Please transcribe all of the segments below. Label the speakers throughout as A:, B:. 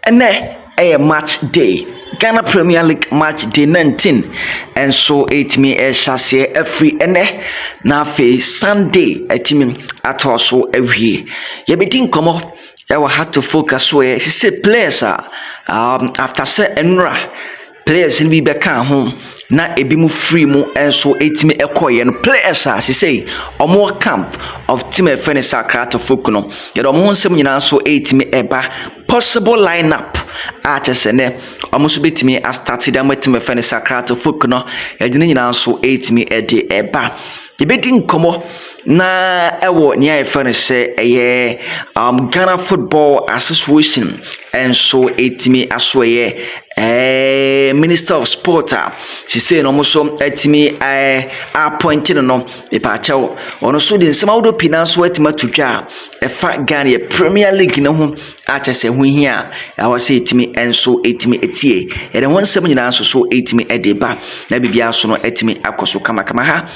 A: Ene a match day. Ghana Premier League match day 19. And so it me a chassis every ene na fe Sunday etimi atoso every. Ye be din komo e will have to focus where she say players after say enra players in be beka home na ebi mu free mu enso etimi ekoye no players she say omo camp of team efenisa krato folk no ye do mo nsem nyina so etimi eba possible lineup achesene omo so betimi a start da team efenisa krato folk no ye de nyina so etimi ede eba ye be din komo na ewo nia efenise eye Ghana Football Association enso etimi aso eye Minister of Sport she say no so etimi appointed no epacho ono so de nsema wodo pina so etima tudwa efa Ghana Premier League no ho achese ho hia was etimi enso etimi etie ede ho nsem nyina so etimi edeba na bibia so no etimi akoso kama ha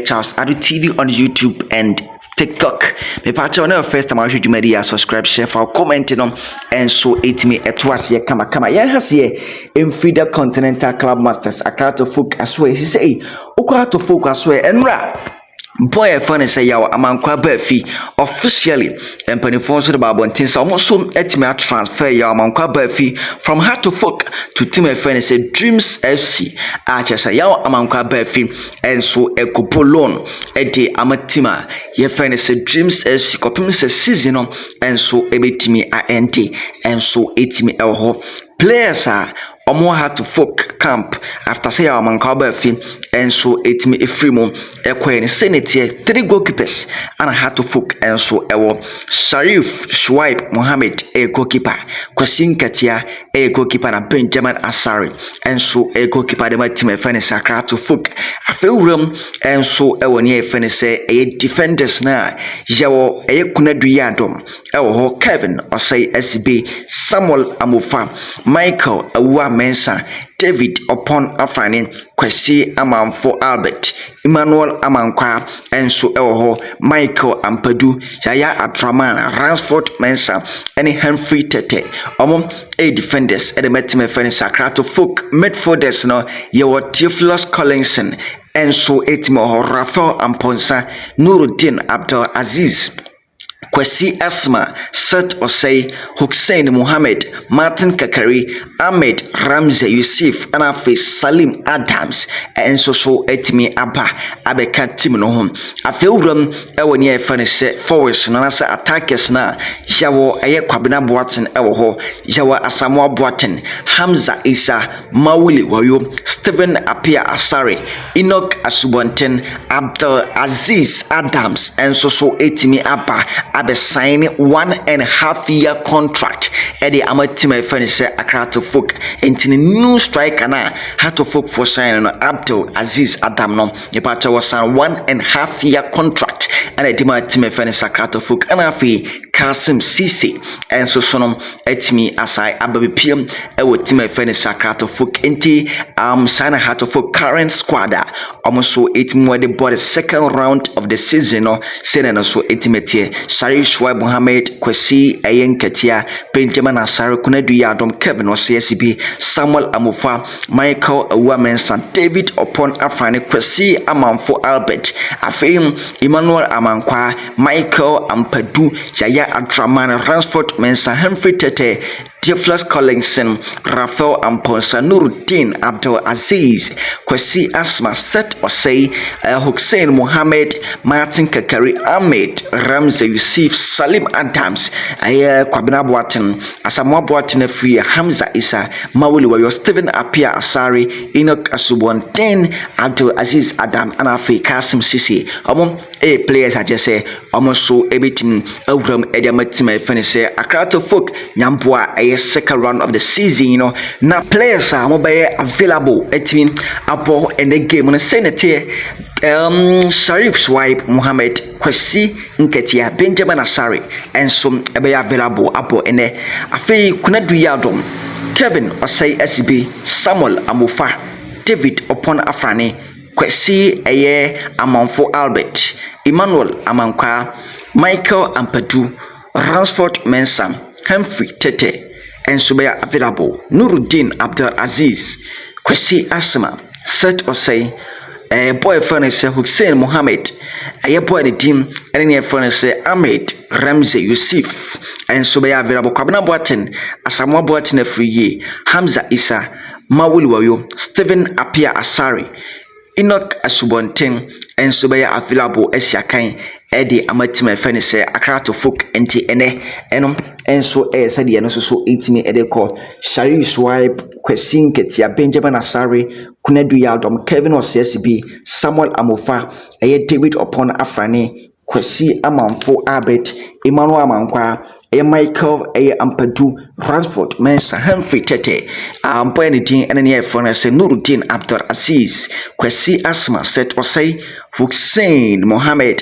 A: Charles Adu TV on YouTube and TikTok. Me pacha on first time I should media subscribe, share, for comment on and so it me at was ye kama ya has ye in Frida Continental Club Masters a crowd of folk as well. He say, Uka to folk as well and rap. Boy fun say yaw amankwa bafi officially and penifon so the babontin so almost etime transfer yaw amankwa bafi from heart to folk to team FN say Dreams FC achesa yaw amankwa bafi and so ekopo loan ede amatima ye FN say Dreams FC kopim say season and so ebetimi ante and so etimi elho players are omo had to folk camp after say our mankaba fi and so etimi efrimo ekwen senate 3 goalkeepers and had to folk and so ewo Sharif Shuaib Mohammed a goalkeeper Kwasin Katia a goalkeeper na Benjamin Asari and so a goalkeeper the team efene sakra to folk afewuram and so ewo ne efene say a defenders na yawo e kunadu yadom ewo Kevin Osai SB Samuel Amufa Michael Awa Mensa David upon Afani Kwesi Amanfo Albert Emmanuel Amankwa enso ewo Michael Ampadu Yaya Atraman Ransford Mensa any Humphrey Tete a defenders at the Metima Feni Sakrato folk midfielders no yewo Theophilus Collinson enso etimo Rafael Amponsa Nuruddin Abdul Aziz Kwesi Asma, Seth Osei, Hussein Mohammed, Martin Kakari, Ahmed Ramze Yusuf, Anafi Salim Adams, and so etimi Abba, Abeka Tim no home. I feel them ewe furnish forwards, Nanasa attackers na, Jawo Aye Kwabina Boatin Ewo, Jawa Asamoah Boatin, Hamza Isa, Mawili Wayo, Stephen Apia Asari, Enoch Asubonten, Abdul Aziz Adams, and so etimi Abba. Abe sign 1.5 year contract at the amateur furniture Akrato folk into the new striker na had to folk for signing Abdul Aziz Adam no the party was signed 1.5 year contract and the amateur furniture Akrato folk and afi Kasim Sisi and so sonom etimi asai ababi PM ewo team furniture Akrato folk inti sign had to folk current squad almost so etimi the bought the second round of the season no saying so etimi Sharif Shuaib Mohammed Kwesi Ayenkatia Benjamin Asari Kunadu Yadom Kevin OCSB Samuel Amufa Michael Awamensan David upon Afani Kwesi Amanfo Albert Afim Emmanuel Amankwa Michael Ampadu Yaya Adraman Ransford Mensa Humphrey Tete Theophilus Collinson, Rafael Amponsa, Nuruddin Abdul Aziz, Kwesi Asma, Seth Osei, Hussein Mohammed, Martin Kakari, Ahmed Ramze Yusuf, Salim Adams, Kwabina Boatin, Asamoah Boatin Free, Hamza Isa, Mawili Wayo, Stephen Apia Asari, Enoch Asubonten, Abdul Aziz Adam, and Afi Kasim Sisi. Players I just say almost so everything Obram Ediamatima finish Akrato folk Nyambua a second round of the season, you know. Now players are mobile available etwin apo and the game on the Senate Sharif Shuaib Mohammed Kwesi Nketia Benjamin Asari and some available apo and afi kunadu yadom Kevin Osei SB Samuel Amufa David upon Afrani Kwesi Amanfo Albert Emmanuel Amankwa Michael Ampadu Ransford Mensa Humphrey Tete enso be available. Nuruddin Abdul Aziz, Kwesi Asma, set or say boy furniture Hussein Mohammed, a boy the team, and near furniture Ahmed Ramsey Yusuf, and so be available. Kabina Boaten, Asamoah Boaten every year, Hamza Isa, Mawuli Wayo, Stephen Apia Asari, Enoch Asubonten, and so be available Esiakan. Eddie amatima furniture akrato folk enti enom enso said no so etimi edeko shari swipe Kwesin Ketia Benjamin Asari Kunedu Yaldom Kevin Osesibi Samuel Amofa David upon Afrani Kwesi Amanfo Abet Emmanuel Amankwa Michael Ampadu Ransford Mensa Humphrey Tete anything and any furnace Nuruddin Abdul Aziz Kwesi Asma set or say Hussein Mohammed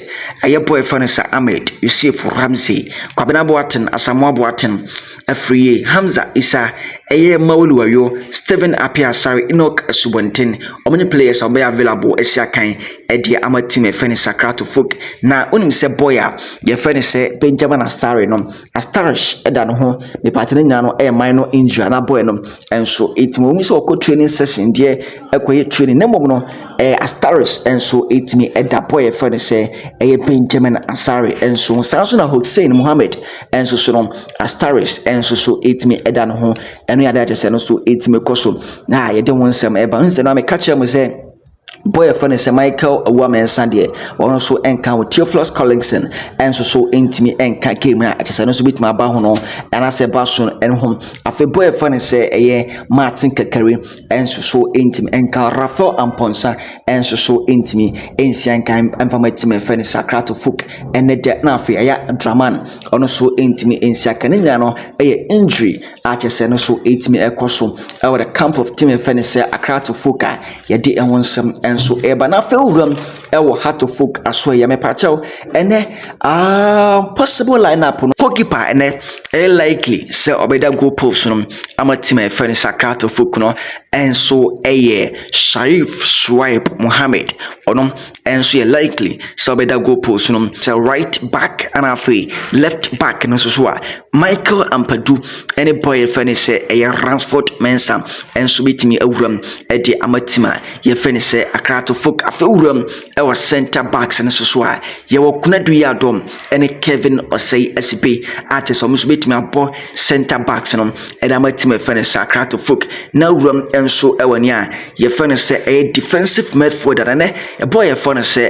A: boy furnace Ahmed Yusuf Ramsey Kwabena Boaten Asamoah Boaten Afriye Hamza Isa Mawulu Wayo Stephen Apia Sari Enoch Asubonten many players are available Esiakan Eddie Amatime Furniture Krato folk na unim se boya ye furniture Benjamin Asari no Astarish eda no ho me partner nya no minor injury na boy no enso etimo mi so training session there ekoye training na mom no Astarish enso etimi eda boy furniture Benjamin Asari enso sanso na Hussein Mohammed enso so no Astarish enso so etimi eda no ho eno ya da je no so etimi koso na ye de won sem eba nse na me catch am say boy furniture Michael woman Sunday one so enka with Theophilus Collinson and so intimi enka game na atese no so bit ma ba ho no and I say bason en hom afi boy furniture Martin Kakari and so intimi enka Rafael Amponsa and so intimi ensianka informative furniture Krato folk and the na afi Draman ono so intimi ensiaka nya no injury atese no so intimi ekoso the camp of team furniture Krato folk ya de enwonsam and so eba na fewuram ewo hato folk aso ya mepacho possible lineup no goalkeeper likely say obeda goal post no amatima furniture Krato folk no and so Sharif Swipe Mohammed ono and so likely say obeda goal post no say right back and afi left back no so Michael Ampadu any boy furniture Ransford Mensa and so bitimi awuram edi amatima ye furniture Krato folk afewuram was center backs and so ye wo Kunedu Yaldom and Kevin Osei SB at so much bit me boy center backs no and amatima furniture Krato folk now rum and so ewania ye furniture defensive midfielder and a boy furniture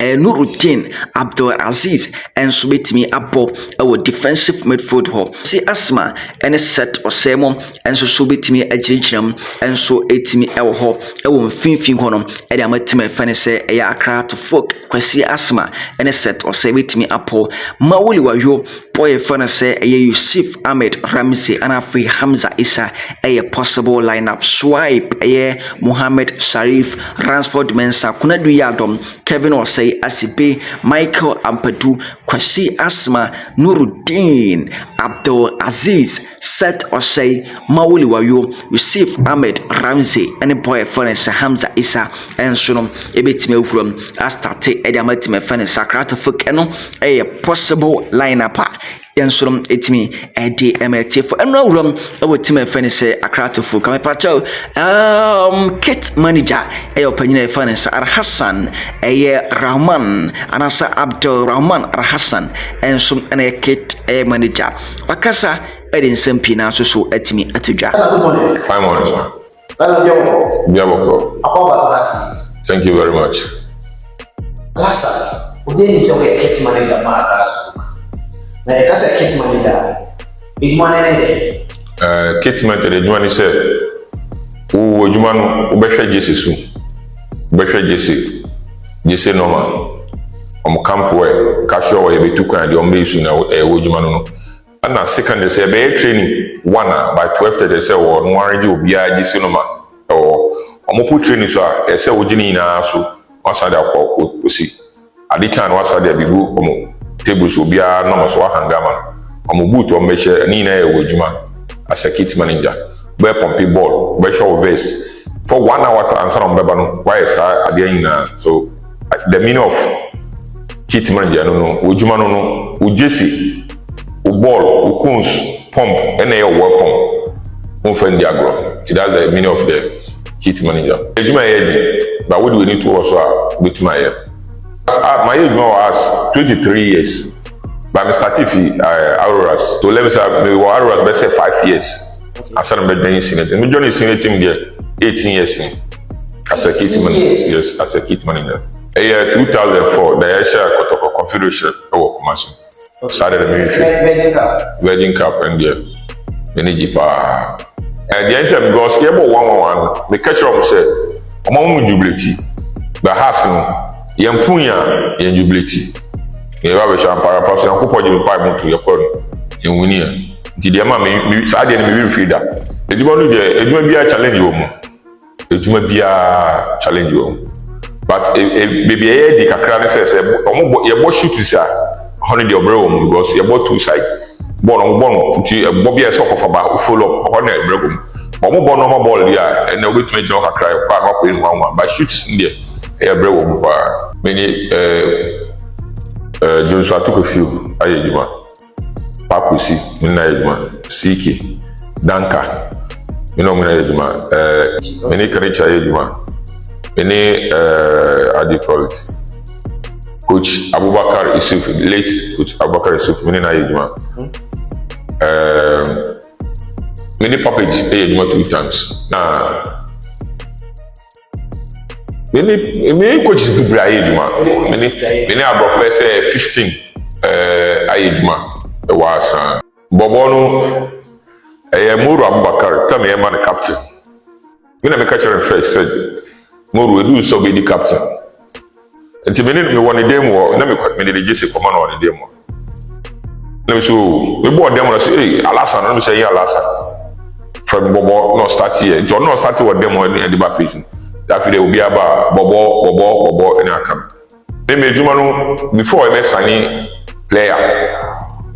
A: Nuruddin Abdul Aziz and so bitimi abo our defensive midfield ho see Asma and set or semo and so bitimi agirigiram and so etimi ho mfimfin ho no e dey amatima furniture Krato folk Kwesi Asma and set or say bitimi apo Mawuli Wayo boy furniture Yusuf Ahmed Ramsey and afi Hamza Isa possible lineup swipe Mohammed Sharif Ransford Mensa Kunedu Yaldom Kevin Osei Asibe Michael Ampadu Kwesi Asma Nuruddin Abdul Aziz set Osei Mawuli Wayo Yusuf Ahmed Ramsey and boy furniture Hamza Isa and so ebetime wuram astarte ediamatime furniture Krato folk eno possible lineup yansurum etimi DMT for and wuram team furniture Krato folk amapacho kit manager opanyina furniture Hassan Rahman anasa Abdul Rahman Hassan and some kit manager wakasa edin sempi na so etimi atudwa.
B: Fine morning, sir. Thank you very much.
C: Last time, we didn't talk about kit manager last week. Now, because a kit manager, big money
B: Kit manager, the money said, "Who would you man? Ubesha Jesse soon. Ubesha Jesse normal. Camp where casual way be too kind. The only soon would you man? And now second they say be training one by 12 they say or no arrange will be Jesse normal or put training so they say ojini na so wasa dey akọ see at the time wasa dey be go tables will be normal so hanga man boot o measure ni na e wojuma as a kit manager be pompi ball be show vest for 1 hour to answer on beba no why sir at the end so the meaning of kit manager no wojuma no Jesse o ball o cones pump and a weapon. Unfriend agro. That's the meaning of the kit manager. But what do we need to also with my head? My age was 23 years. But I started Auroras. So let me say, we were Auroras, let's say 5 years. I started being senior. And we joined the senior team there 18 years. As a kit manager. Yes, as a kit manager. A year 2004, the Asia Confederation of Commercial. Started the military. Virgin Cup and the Menijipa. And the end time because you have 1-1, the catcher of say, among jubility, but Hassan, Yampunya, and jubility. You have a champagne, perhaps you put your pipe to your phone in Winia. Did the mammy, Sadi and me feed that? It will be a challenge you. It will be a challenge you. But maybe a dick a crowd says, your boss shoot is a honey your bro because you bought 2 sides. Born to Bobby a soccer about full of honor broken. Omo born on my ball here, and no good to make a cry back up in 1-1, but shoots in there. A bro for many Jones. I took a few. Ayejuma, Papusi, Minajuma, Siki, Danka, Minajuma, many Karicha Ayejuma, many how do you call it? Coach Abubakar Isuf, late Coach Abubakar Isuf, many Ayejuma. Many package paid 2 times. Many coaches do Ayejuma. Many above let's say 15 Ayejuma. The was Bobono Muru Abubakar, tell me a man captain. When I catch her first said Muru will do so be the captain. And to me one a demo, let me cut me the Jesse command on the demo. So we bought them and say, hey, Alasan, let me say, Alasan. From Bobo, no start here. John, no start with them on the back page. That video will be about Bobo, and I come. Maybe Jumano, before I met Sunny player,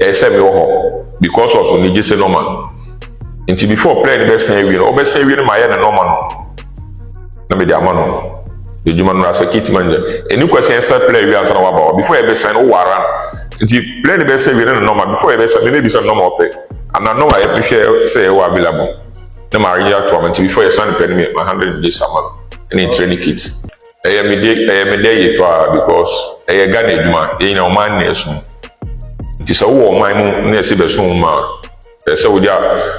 B: I said, because of the Jesse Norman. Until before playing the best saving, or best saving my head and Norman. Maybe the Amano, the Jumano as a kit manager. And you question set play we are about before I be sign Waran. Until play the best saving and normal before I be sign maybe some normal pay. And I know I appreciate say available. The Maria to before you sign the penny my 100 days a month. Any training kits. I am a day because I got a man in our man nation. It is a war, my moon, near Sibersum. So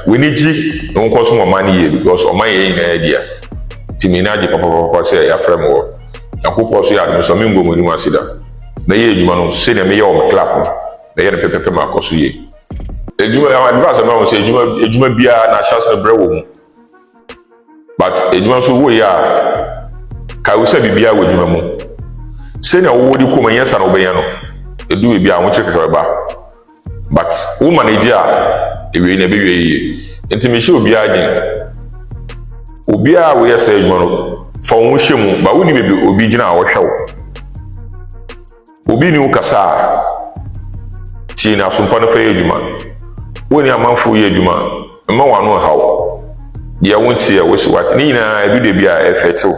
B: we need to don't cost more money because of my idea. Timinaji Papa say a framework. And who possibly had some mingo when you see that. The year you want to say the mayor of clap. They had a paper marcos. A Juma advance about say Juma Bia and a chance of brew. But a Juma so we are. Kawusa Bibia with Jumamu. Say now what you come yes and obeyano. A do be a watch but woman idea, if we never be intimation be adding. Ubia we say Juno for Mushimu, but we be obedient our show. Ubinu Kasa Tina Sumpano for Juma. When your man for Juma, a man know how. Dear won't see was what Nina I do be a effective.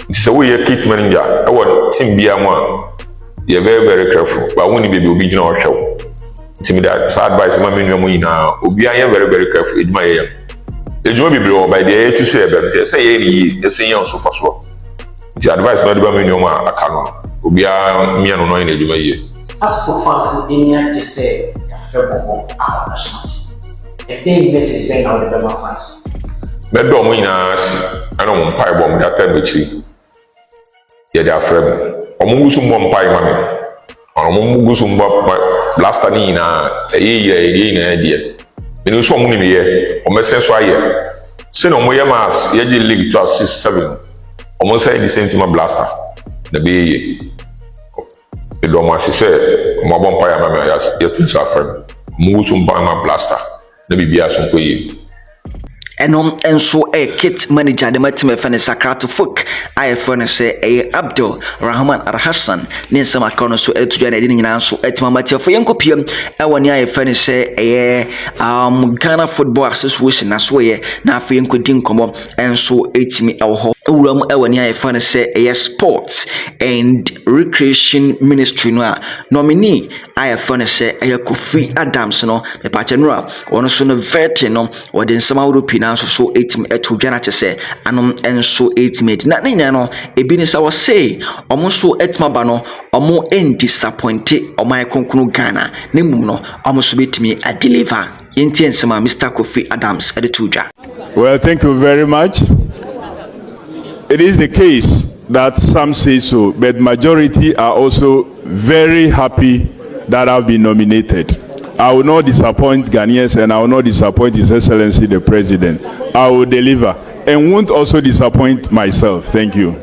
B: It's a way a kit manager. I want Tim be a one. You're very, very careful, but when you be obedient our show. To me, that's advice my minimum now. Obi, I am very, very careful with my aim. The job be blown by the air to say, but they say any, they say, so for sure. The advice not about minimum, I cannot. Obi, me and no in the way.
C: As for fans in here to say, our nationality. A big message then out of the fans.
B: But don't win us. I don't want pie bomb that time with yeah, they are friend. Omungusu one pie money. Omungusu blaster ni na na idea. Menu so mu ni ye, o mesen so aye. Se no moye mas, ye ji league 12 6 7. O mo say the same blaster. Na be ye. E do mo say, mo bon pie ma ya tun sa friend. Omungusu mpa blaster. Na bibia so ko ye.
A: And so a kit manager the matime fene sakrato folk I fene say a Abdul Rahman Arhassan ne sama kono so etuja na edin nyina so etima matia fo yenkopiem e woni I fene say a Ghana Football Association na so ye na afo yenkodi nkomo enso etimi e wo ewuram ewa ne ayɛfa no sɛ ɛyɛ sports and recreation ministry no a nominee ayɛfa no sɛ ɛyɛ Kofi Adams no mepakyɛ no a ɔno so no vete no wɔde nsɛm ahorow pii na nso so ɛtumi ɛto dwa na kyɛ sɛ anom nso ɛtumi na ne nyinaa no ebi ne sɛ wɔse ɔmo nso ɛtumi aba no ɔmo disappointe ɔmo ayɛ kronkron Ghana ne mmom no ɔmo nso bɛtumi adeliver yɛntie nsɛm a Mr. Kofi Adams ɛde to dwa.
D: Well, thank you very much. It is the case that some say so, but majority are also very happy that I've been nominated. I will not disappoint Ghanaians and I will not disappoint His Excellency the President. I will deliver and won't also disappoint myself. Thank you.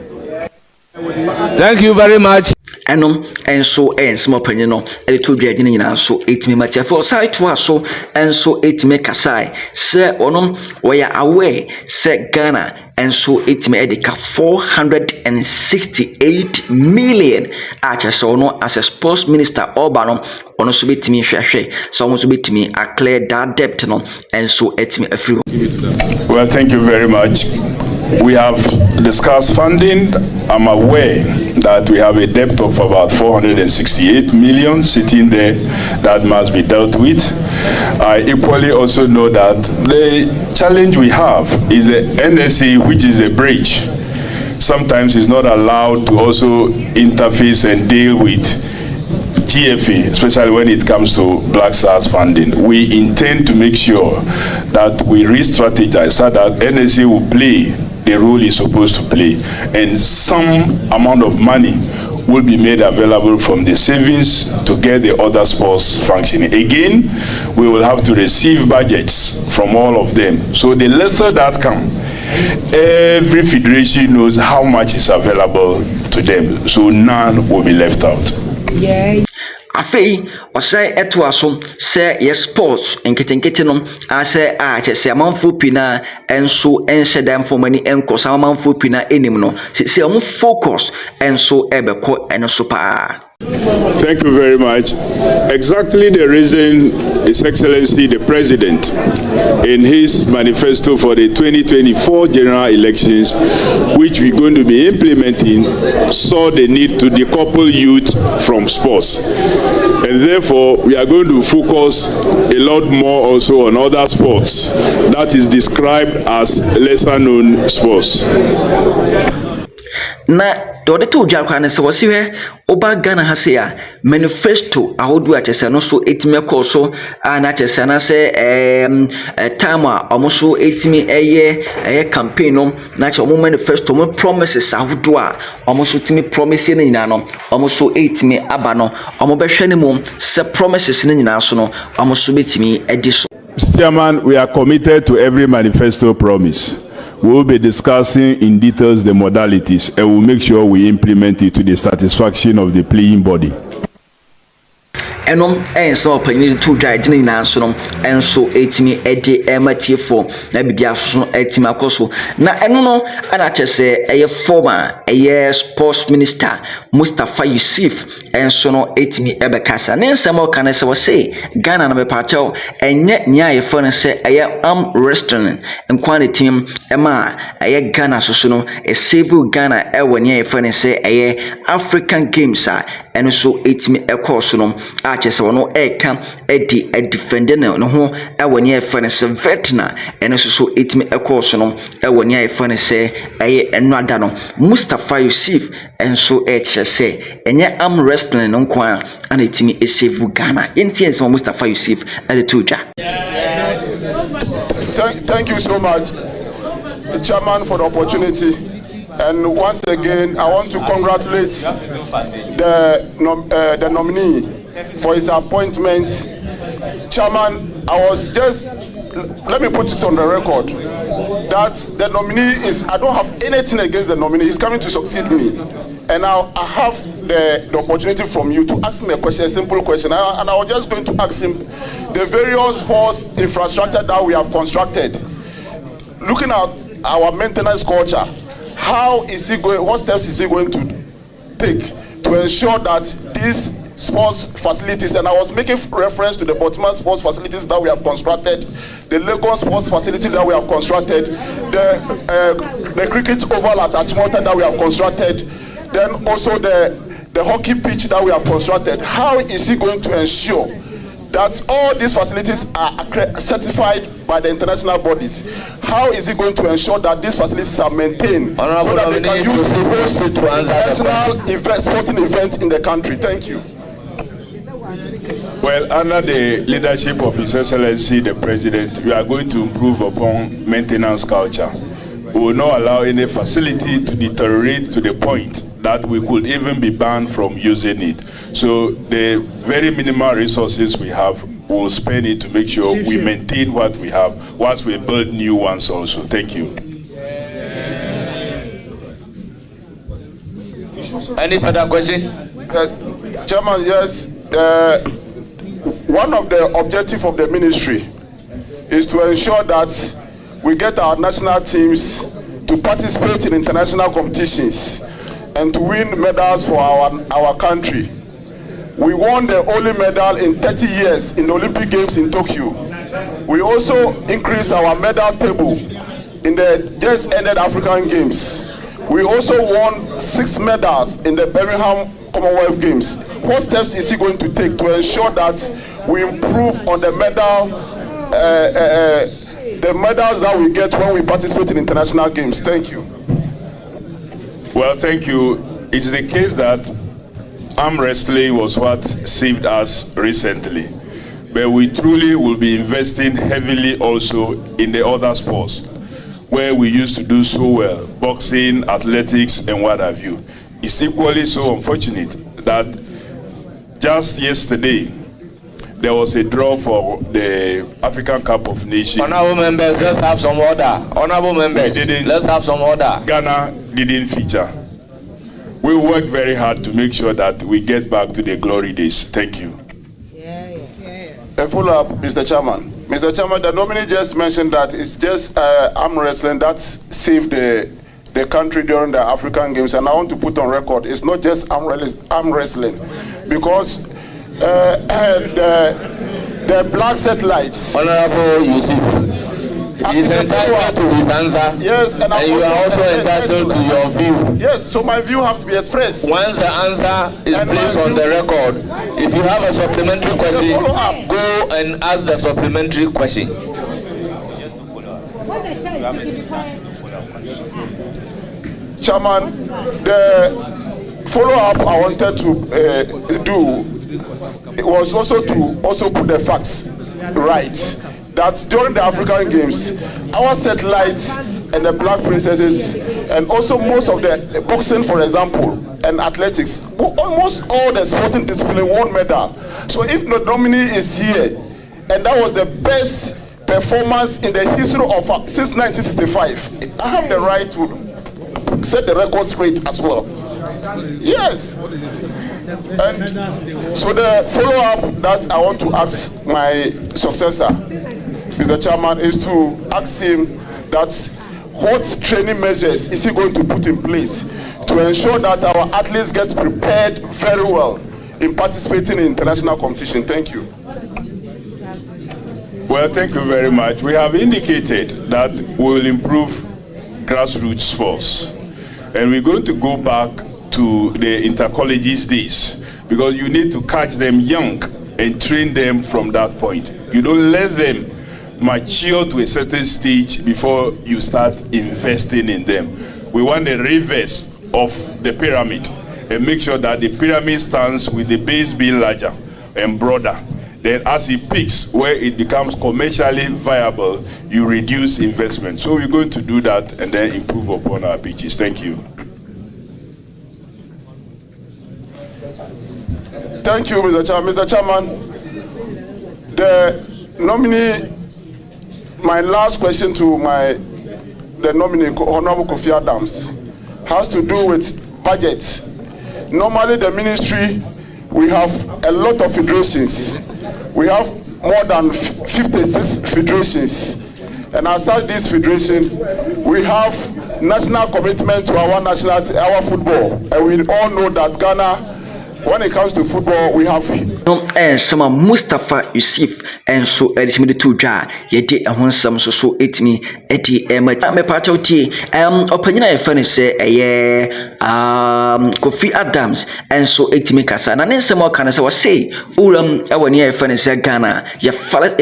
E: Thank you very much.
A: Ɛno ɛnso ɛnsɛm ɔpanyin no ɛde to dwa gyina nyinaa nso ɛtumi matiafo side to aso ɛnso ɛtumi kasae sɛ ɔno wɔyɛ aware sɛ Ghana ɛnso ɛtumi ɛde ka 468 million a kyerɛ sɛ ɔno as a sports minister ɔba no ɔno nso bɛtumi hwɛhwɛ sɛ ɔno nso bɛtumi clear that debt no ɛnso ɛtumi afiri hɔ.
D: Well, thank you very much. We have discussed funding. I'm aware that we have a debt of about 468 million sitting there that must be dealt with. I equally also know that the challenge we have is the NSA, which is a bridge. Sometimes it's not allowed to also interface and deal with GFA, especially when it comes to Black Stars funding. We intend to make sure that we re-strategize so that NSA will play the role it's supposed to play, and some amount of money will be made available from the savings to get the other sports functioning. Again, we will have to receive budgets from all of them. So the lesser that come, every federation knows how much is available to them. So none will be left out.
E: Yeah.
A: Afei ɔsɛ ɛto aso sɛ yɛ sports nketenkete no asɛ a kyɛ sɛ amanfo pii na ɛnso ɛnhyɛ dan fɔm ani ɛnkɔ sɛ amanfo pii na ɛnim no sɛ ɔmo focus ɛnso ɛbɛkɔ ɛno so paa.
D: Thank you very much. Exactly the reason His Excellency the President in his manifesto for the 2024 general elections, which we're going to be implementing, saw the need to decouple youth from sports. And therefore, we are going to focus a lot more also on other sports that is described as lesser known sports.
A: Na dɔde to dwa kwa ne sɛ wɔsi hwɛ oba Ghana ha se a manifesto ahodo a kyerɛ no so etimi kɔ so a na kyerɛ na sɛ time a ɔmo so etimi ɛyɛ campaign no na kyerɛ ɔmo manifesto ɔmo promises ahodo a ɔmo so timi promise ne nyinaa no ɔmo so etimi aba no ɔmo bɛhwɛ ne mu sɛ promises ne nyinaa so no ɔmo so betimi edi so.
D: Mr. Chairman, we are committed to every manifesto promise. We will be discussing in details the modalities and we'll make sure we implement it to the satisfaction of the playing body.
A: Ɛnom ɛnso ɔpanyin to dwa gyina nyinaa so no ɛnso etimi ɛde ɛmatiefo na bibia so no etimi akɔso na ɛno no ana kyerɛ sɛ ɛyɛ former ɛyɛ sports minister Mustafa Yusuf ɛnso no etimi ɛbɛkasa ne nsɛm ɔka ne sɛ wɔse Ghana na bɛpaakyɛw ɛnyɛ nya yɛfɔ ne sɛ ɛyɛ arm wrestling nkwane team ɛma ɛyɛ Ghana so no ɛsave Ghana ɛwɔ nya yɛfɔ ne sɛ ɛyɛ African Games a ɛno so etimi ɛkɔ so no a kyerɛ sɛ ɔno ɛka ɛdi ɛdefend ne ho ɛwɔ nya yɛfɔ ne sɛ veteran ɛno so etimi ɛkɔ so no ɛwɔ nya yɛfɔ ne sɛ ɛyɛ ɛno ada no Mustafa Yusuf ɛnso ɛkyerɛ sɛ ɛnyɛ arm wrestling no nko a ana etimi esave Ghana yɛntie nsɛm Mustafa Yusuf ɛde to dwa.
F: Thank you so much, Chairman, for the opportunity. And once again, I want to congratulate the nominee for his appointment. Chairman, let me put it on the record that the nominee I don't have anything against the nominee. He's coming to succeed me. And now I have the opportunity from you to ask me a question, a simple question. And I was just going to ask him the various sports infrastructure that we have constructed. Looking at our maintenance culture, how is he going? What steps is he going to take to ensure that these sports facilities, and I was making reference to the Baltimore sports facilities that we have constructed, the Lagos sports facility that we have constructed, the cricket oval at Achimota that we have constructed, then also the hockey pitch that we have constructed. How is he going to ensure that all these facilities are certified by the international bodies? How is he going to ensure that these facilities are maintained so that they can use to host international sporting events in the country? Thank you.
D: Well, under the leadership of His Excellency the President, we are going to improve upon maintenance culture. We will not allow any facility to deteriorate to the point that we could even be banned from using it. So the very minimal resources we have, we'll spend it to make sure we maintain what we have whilst we build new ones also. Thank you.
E: Any further question?
F: Chairman, yes. One of the objectives of the ministry is to ensure that we get our national teams to participate in international competitions and to win medals for our country. We won the only medal in 30 years in the Olympic Games in Tokyo. We also increased our medal table in the just ended African Games. We also won 6 medals in the Birmingham Commonwealth Games. What steps is he going to take to ensure that we improve on the medals that we get when we participate in international games? Thank you.
D: Well, thank you. It's the case that arm wrestling was what saved us recently, but we truly will be investing heavily also in the other sports where we used to do so well, boxing, athletics, and what have you. It's equally so unfortunate that just yesterday there was a draw for the African Cup of Nations.
E: Honorable members, let's have some order. Honorable members, let's have some order.
D: Ghana didn't feature. We work very hard to make sure that we get back to the glory days. Thank you.
F: A follow-up, Mr. Chairman. Mr. Chairman, the nominee just mentioned that it's just arm wrestling that saved the country during the African Games, and I want to put on record, it's not just arm wrestling, because the black satellites.
E: Honorable Yusuf, he is entitled to his answer.
F: Yes, and
E: you are also entitled to your view.
F: Yes, so my view have to be expressed.
E: Once the answer is placed on the record, if you have a supplementary question, go and ask the supplementary question.
F: Chairman, the follow-up I wanted to do was also to put the facts right. That during the African Games, our satellites and the Black Princesses, and also most of the boxing, for example, and athletics, almost all the sporting discipline won medal. So if the nominee is here, and that was the best performance in the history of since 1965, I have the right to set the record straight as well. Yes. And so the follow-up that I want to ask my successor, Mr. Chairman, is to ask him that what training measures is he going to put in place to ensure that our athletes get prepared very well in participating in international competition. Thank you.
D: Well, thank you very much. We have indicated that we will improve grassroots sports, and we're going to go back to the intercolleges days, because you need to catch them young and train them from that point. You don't let them mature to a certain stage before you start investing in them. We want the reverse of the pyramid and make sure that the pyramid stands with the base being larger and broader. Then as it peaks, where it becomes commercially viable, you reduce investment. So we're going to do that and then improve upon our beaches. Thank you.
F: Thank you, Mr. Chairman. Mr. Chairman, the nominee, my last question to the nominee, Honorable Kofi Adams, has to do with budget. Normally, the ministry, we have a lot of federations. We have more than 56 federations. And as such, this federation, we have national commitment to our football. And we all know that Ghana when it comes to football, we have
A: Sama Mustafa Yusuf and so editimi to dwa yedi ehon sam so etimi edi me pacho tie opanyina e fa ne se Kofi Adams and so etimi kasa na ne nsem o kan se wo say uram ewani e fa ne se Ghana ya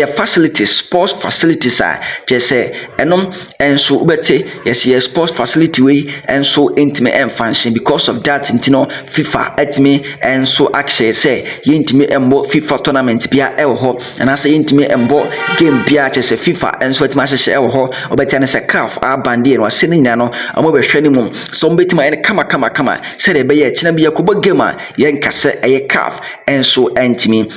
A: facilities sports facilities je se enom and so ubete yes sports facility we and so etimi function because of that intino FIFA etimi and so actually say yintimi embo FIFA tournament bia e ho and as yintimi embo game bia che se FIFA and so etimi ahye e ho obeti ne se CAF abande no ase ni nya no amo be hwani mum so betima ene kama se de be ye kina bia ko game a ye nkase eye CAF and so entimi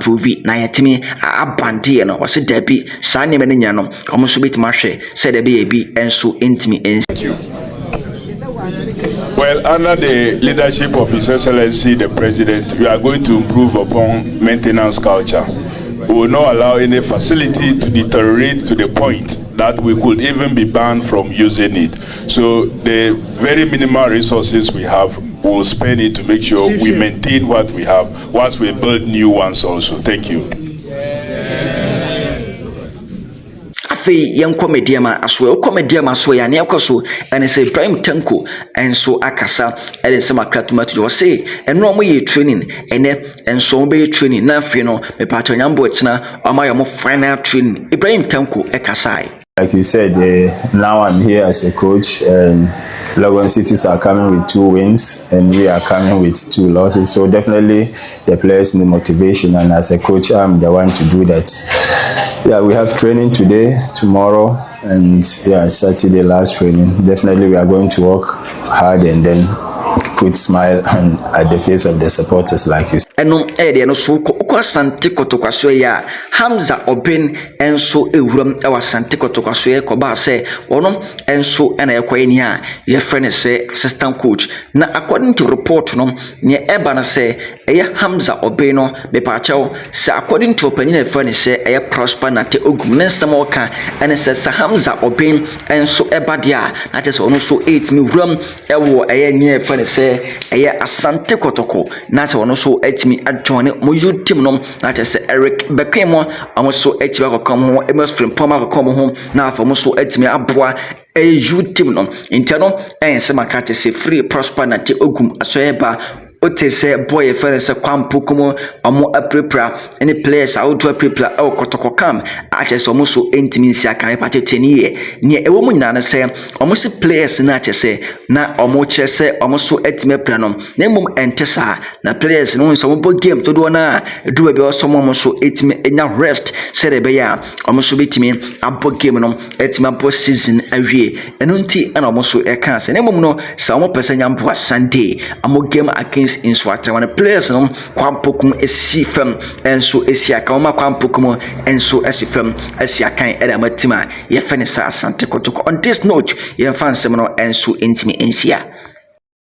A: prove na yetimi abande no wase da bi sa ne me nya no omo so betima hwe se de be bi and so entimi.
D: Well, under the leadership of His Excellency the President, we are going to improve upon maintenance culture. We will not allow any facility to deteriorate to the point that we could even be banned from using it. So the very minimal resources we have, we will spend it to make sure we maintain what we have whilst we build new ones also. Thank you.
A: Young comediama as well, comediama so ya ne akoso and say Prime Tanko and so akasa and some akratuma to say and no more training and so be training na no me pato nyambo china ama mo final training Ibrahim Tanko ekasai.
G: Like you said, now I'm here as a coach and Legon Cities are coming with 2 wins and we are coming with 2 losses. So definitely the players need motivation, and as a coach I'm the one to do that. Yeah, we have training today, tomorrow, and Saturday last training. Definitely we are going to work hard and then put smile at the face of the supporters like you.
A: Eno no so ko asante kotokwaso ya Hamza Oben enso ewuram e wasante kotokwaso ya ko ba se wono enso ena yekoye a ye friend say assistant coach na according to report no ne eba na say eye Hamza Oben no be pa chew say according to opinion friend say eye prosper na te ogum ne nsem oka ene say Hamza Oben enso eba dia na te say ono so 8 mi wuram e wo eye nye friend say eye asante kotoko na say ono so 8 mi adwane mo you team no that is Eric Bekemo amo so etiba ko kom ho emas from poma ko kom ho na afa mo so etimi aboa you team no intano se makate se free prosper na te ogum asoeba ote se boy fere se kwampo komo amo aprepra any players out to aprepra e kotoko kam ate so mo so entimi nsi aka e pate tenie ne ewo mu nyina se omo se players na ate se na omo che se omo so etime pra no na mum entesa na players no so mo game to do na do be so mo so etime enya rest se de be ya omo so betime abo game no etime abo season awie eno nti na omo so e kan se na mum no sa omo pese nya mpo Sunday amo game against in Swatra when the players no kwampokum esi fam enso esi aka oma kwampokum enso esi fam esi akan eda matima ye fene sa asante kotoko. On this note ye fansem no enso intimi ensia